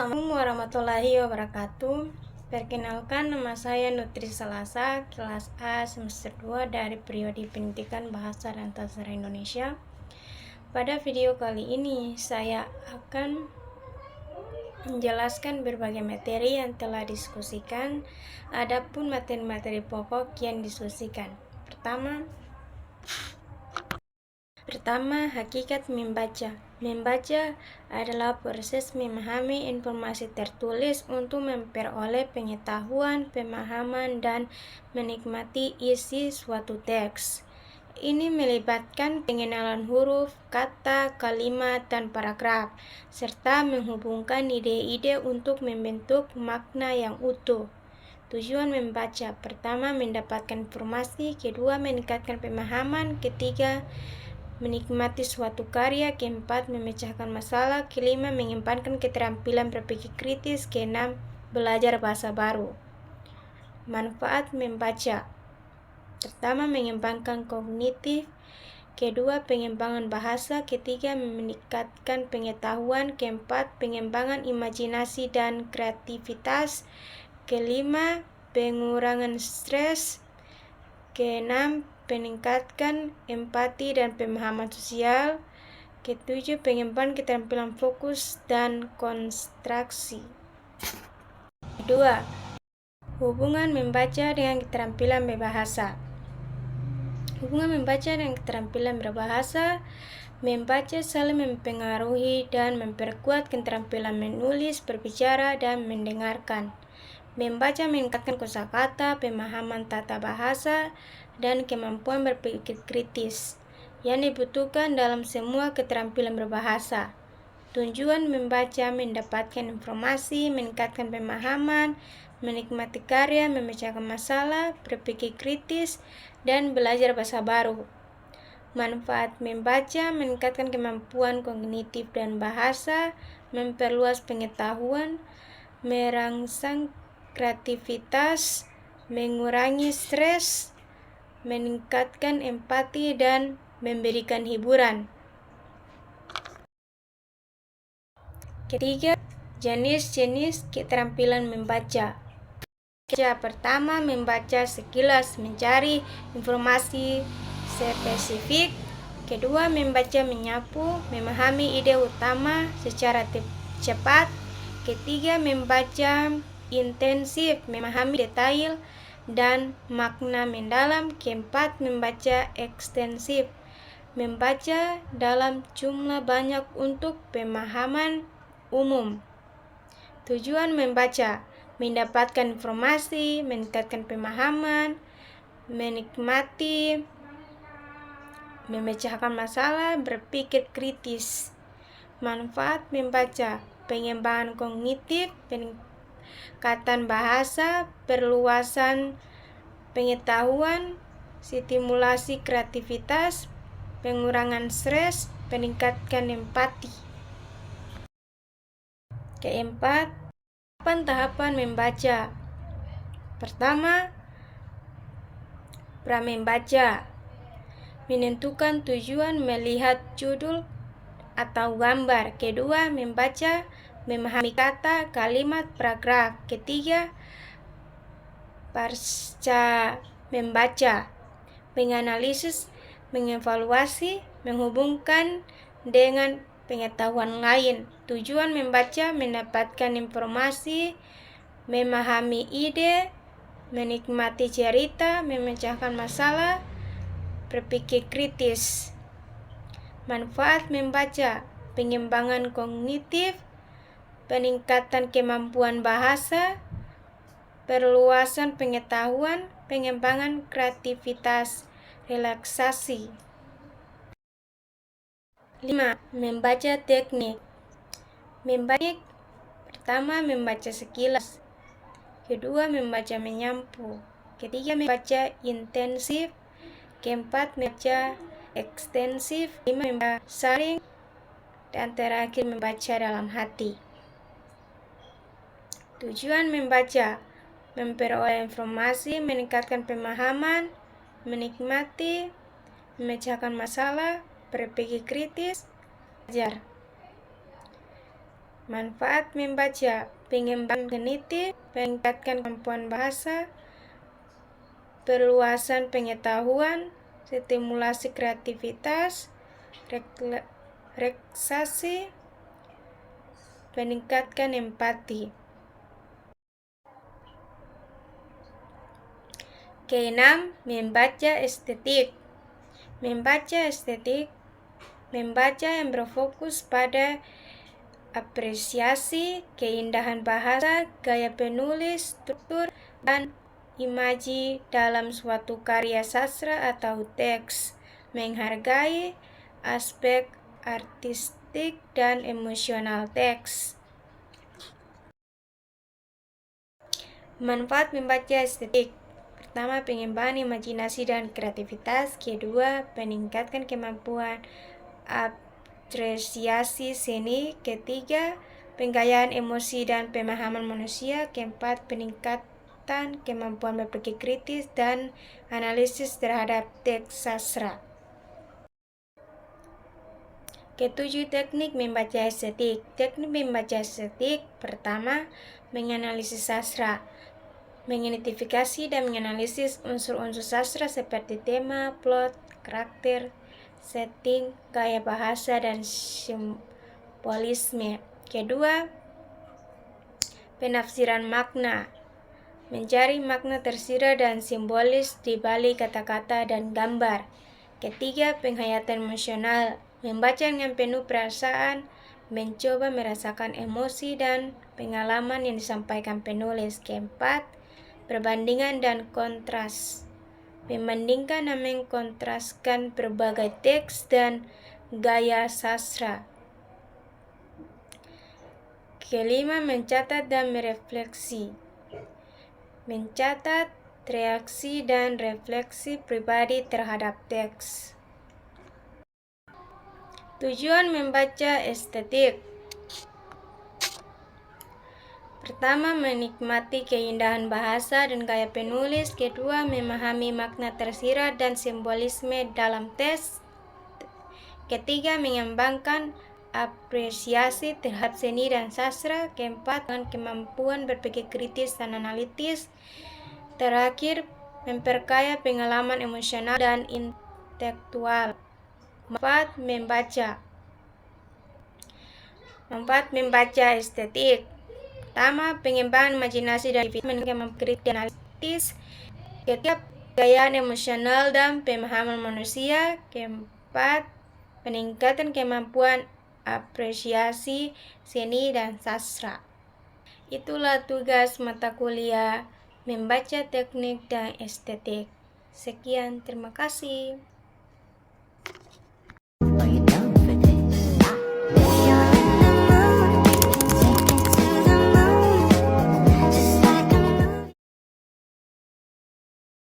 Assalamualaikum warahmatullahi wabarakatuh. Perkenalkan, nama saya Nutri Salasa, kelas A semester 2 dari Prodi Pendidikan Bahasa dan Sastra Indonesia. Pada video kali ini saya akan menjelaskan berbagai materi yang telah diskusikan. Adapun materi-materi pokok yang diskusikan. Pertama, hakikat membaca. Membaca adalah proses memahami informasi tertulis untuk memperoleh pengetahuan, pemahaman, dan menikmati isi suatu teks. Ini melibatkan pengenalan huruf, kata, kalimat, dan paragraf, serta menghubungkan ide-ide untuk membentuk makna yang utuh. Tujuan membaca: pertama, mendapatkan informasi; kedua, meningkatkan pemahaman; ketiga, menikmati suatu karya; keempat, memecahkan masalah; kelima, mengembangkan keterampilan berpikir kritis; keenam, belajar bahasa baru. Manfaat membaca: pertama, mengembangkan kognitif; kedua, pengembangan bahasa; ketiga, meningkatkan pengetahuan; keempat, pengembangan imajinasi dan kreativitas; kelima, pengurangan stres; keenam, meningkatkan empati dan pemahaman sosial; ketujuh, pengembangan keterampilan fokus dan konsentrasi. Kedua, hubungan membaca dengan keterampilan berbahasa. Hubungan membaca dengan keterampilan berbahasa: membaca saling mempengaruhi dan memperkuat keterampilan menulis, berbicara, dan mendengarkan. Membaca meningkatkan kosakata, pemahaman tata bahasa, dan kemampuan berpikir kritis yang dibutuhkan dalam semua keterampilan berbahasa. Tujuan membaca: mendapatkan informasi, meningkatkan pemahaman, menikmati karya, memecahkan masalah, berpikir kritis, dan belajar bahasa baru. Manfaat membaca: meningkatkan kemampuan kognitif dan bahasa, memperluas pengetahuan, merangsang kreativitas, mengurangi stres, meningkatkan empati, dan memberikan hiburan. Ketiga, jenis-jenis keterampilan membaca. Pertama, membaca sekilas, mencari informasi spesifik. Kedua, membaca menyapu, memahami ide utama secara cepat. Ketiga, membaca intensif, memahami detail dan makna mendalam. Keempat, membaca ekstensif, membaca dalam jumlah banyak untuk pemahaman umum. Tujuan membaca: mendapatkan informasi, meningkatkan pemahaman, menikmati, memecahkan masalah, berpikir kritis. Manfaat membaca: pengembangan kognitif, peningkatan bahasa, perluasan pengetahuan, stimulasi kreativitas, pengurangan stres, peningkatan empati. Keempat, tahapan membaca. Pertama, pramembaca, menentukan tujuan, melihat judul atau gambar. Kedua, membaca, memahami kata, kalimat, paragraf. Ketiga, pasca membaca, menganalisis, mengevaluasi, menghubungkan dengan pengetahuan lain. Tujuan membaca: mendapatkan informasi, memahami ide, menikmati cerita, memecahkan masalah, berpikir kritis. Manfaat membaca: pengembangan kognitif, peningkatan kemampuan bahasa, perluasan pengetahuan, pengembangan kreativitas, relaksasi. 5. Membaca teknik. Membaca: pertama, membaca sekilas. Kedua, membaca menyapu. Ketiga, membaca intensif. Keempat, membaca ekstensif. Kelima, membaca saring. Dan terakhir, membaca dalam hati. Tujuan membaca: memperoleh informasi, meningkatkan pemahaman, menikmati, memecahkan masalah, berpikir kritis, belajar. Manfaat membaca: pengembangan kognitif, meningkatkan kemampuan bahasa, perluasan pengetahuan, stimulasi kreativitas, relaksasi, meningkatkan empati. Keenam, membaca estetik. Membaca estetik, membaca yang berfokus pada apresiasi, keindahan bahasa, gaya penulis, struktur, dan imaji dalam suatu karya sastra atau teks, menghargai aspek artistik dan emosional teks. Manfaat membaca estetik: pertama, pengembangan imajinasi dan kreativitas. Kedua, meningkatkan kemampuan apresiasi seni. Ketiga, penggayaan emosi dan pemahaman manusia. Keempat, peningkatan kemampuan berpikir kritis dan analisis terhadap teks sastra. Ketujuh, teknik membaca estetik. Teknik membaca estetik: pertama, menganalisis sastra, mengidentifikasi dan menganalisis unsur-unsur sastra seperti tema, plot, karakter, setting, gaya bahasa, dan simbolisme. Kedua, penafsiran makna, mencari makna tersirat dan simbolis di balik kata-kata dan gambar. Ketiga, penghayatan emosional, membaca dengan penuh perasaan, mencoba merasakan emosi dan pengalaman yang disampaikan penulis. Keempat, perbandingan dan kontras, membandingkan dan mengkontraskan berbagai teks dan gaya sastra. Kelima, mencatat dan merefleksi, mencatat reaksi dan refleksi pribadi terhadap teks. Tujuan membaca estetik: pertama, menikmati keindahan bahasa dan gaya penulis. Kedua, memahami makna tersirat dan simbolisme dalam teks. Ketiga, mengembangkan apresiasi terhadap seni dan sastra. Keempat, dengan kemampuan berpikir kritis dan analitis. Terakhir, memperkaya pengalaman emosional dan intelektual. Manfaat membaca: manfaat membaca estetik: pertama, pengembangan imajinasi dan meningkatkan kritik dan analitis. Ketiga, kekayaan emosional dan pemahaman manusia. Keempat, peningkatan kemampuan apresiasi seni dan sastra. Itulah tugas mata kuliah membaca teknik dan estetik. Sekian, terima kasih.